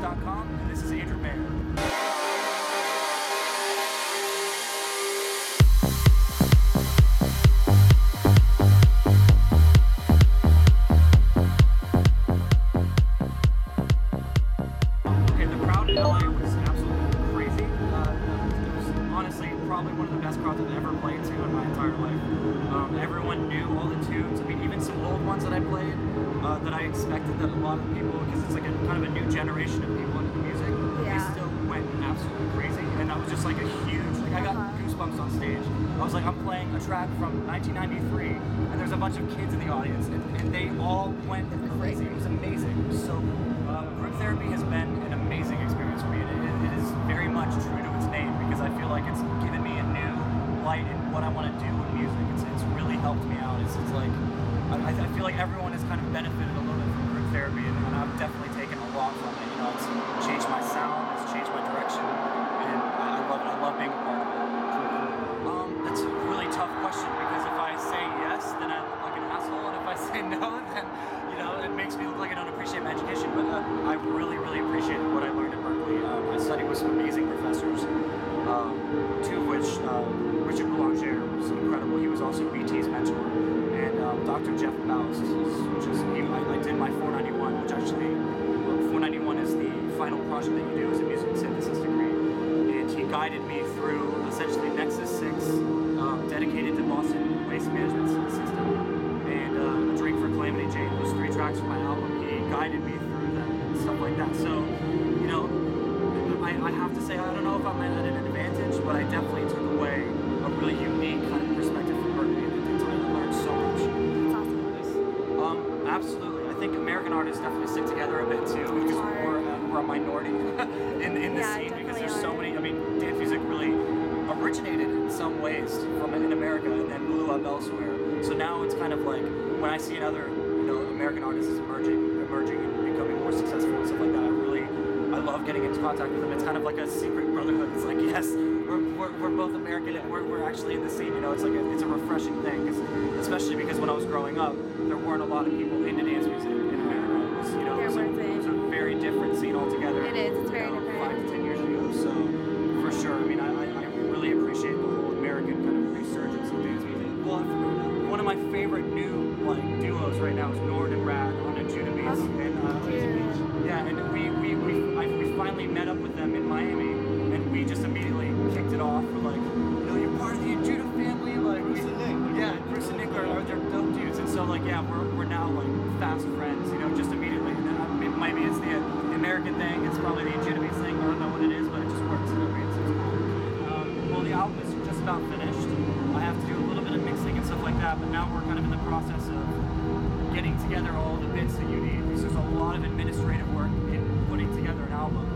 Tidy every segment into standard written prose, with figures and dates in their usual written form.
crowdlilies.com, and this is Andrew Mayer. Probably one of the best crowds I've ever played to in my entire life. Everyone knew all the tunes. I mean, even some old ones that I played that I expected that a lot of people, because it's like a kind of a new generation of people into the music, they still went absolutely crazy. And that was just like a huge, like I got goosebumps on stage. I was like, I'm playing a track from 1993, and there's a bunch of kids in the audience, and they all went crazy. It was amazing. So group therapy has been an amazing experience for me. It is very much true to its name, because I feel like it's given me a new light in what I want to do with music. It's really helped me out. It's like, I feel like everyone has kind of benefited a little bit from group therapy, and I've definitely taken a lot from it. You know, it's changed my sound, it's changed my direction, and I love it. I love being a part of it. That's a really tough question, because if I say yes, then I look like an asshole, and if I say no, then, you know, it makes me look like I don't appreciate my education. But I really, really appreciate what I learned at Berkeley. I studied with some amazing professors, two of which, Richard Boulanger was incredible. He was also BT's mentor, and Dr. Jeff Baus, I did my 491, which actually, 491 is the final project that you do as a music synthesis degree, and he guided me through essentially Nexus 6, dedicated to Boston Waste Management System, and A Drink for Calamity Jane. Those 3 tracks from my album, he guided me through them, and stuff like that. So, you know, I have to say, I don't know if I'm at an advantage, but I definitely took away a really unique kind of perspective from Berkeley, and I learned so much. That's awesome. Absolutely. I think American artists definitely stick together a bit too, because we're a minority in the scene, because there's so many. I mean, dance music really originated in some ways in America and then blew up elsewhere. So now it's kind of like, when I see another, you know, American artist is emerging and becoming more successful and stuff like that, I love getting into contact with them. It's kind of like a secret brotherhood. It's like, yes, we're both American, and we're actually in the scene. You know, it's like it's a refreshing thing, especially because when I was growing up, there weren't a lot of people into dance music in America. It was, you know, it was a very different scene altogether. It is. It's very different. 5 to 10 years ago. So for sure, I mean, I really appreciate the whole American kind of resurgence of dance music. Well, one of my favorite new duos right now is Nord and Rad on Judah Beats. Yeah, and we finally met up with them in Miami, and we just immediately kicked it off. We're like, you know, you're part of the Judah family, like Bruce and Nick are they're dope dudes, and so like, yeah, we're now like fast friends, you know, just immediately. And maybe it's the American thing, it's probably the Judah Beats thing, I don't know what it is, but it just works. It's cool. Well, the album is just about finished. I have to do a little bit of mixing and stuff like that, but now we're kind of in the process of getting together all the bits that you need, because there's a lot of administrative work in putting together an album.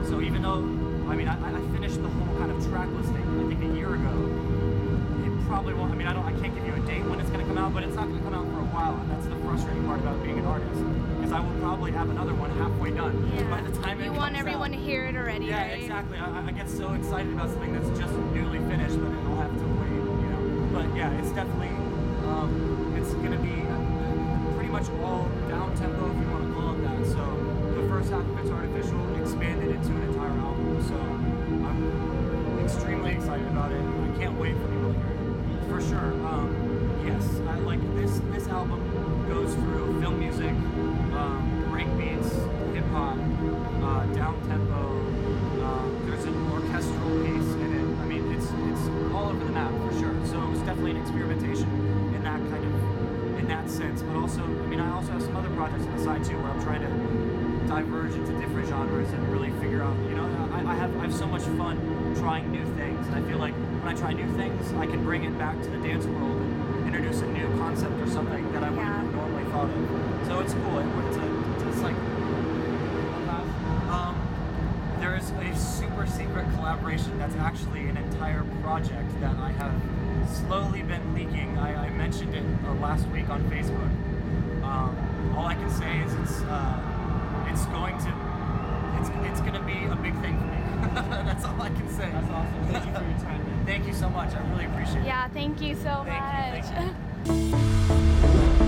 So even though, I mean, I finished the whole kind of track listing, I think a year ago, it probably won't, I mean, I can't give you a date when it's going to come out, but it's not going to come out for a while, and that's the frustrating part about being an artist, because I will probably have another one halfway done by the time it comes out. You want everyone to hear it already, right? Yeah, exactly. I get so excited about something that's just newly finished, but I'll have to wait, you know. But yeah, it's definitely, it's going to be pretty much all down tempo, if you want to call it that. So the first half of it's artificial, expanded into an entire album. So I'm extremely excited about it. I can't wait for people to hear it. For sure. Yes, I like this album goes through film music, break beats, hip hop, down tempo. There's an orchestral piece in it. I mean, it's all over the map for sure. So it's definitely an experimentation in that kind of sense, but also, I mean, I also have some other projects on the side too, where I'm trying to diverge into different genres and really figure out, you know, I have so much fun trying new things, and I feel like when I try new things, I can bring it back to the dance world and introduce a new concept or something that I wouldn't have normally thought of. So it's cool. It's like, there is a super secret collaboration that's actually an entire project that I have slowly been leaking. I mentioned it last week on Facebook. All I can say is it's going to be a big thing for me. That's all I can say. That's awesome. Thank you for your time, man. Thank you so much. I really appreciate it. Yeah, thank you so much. Thank you.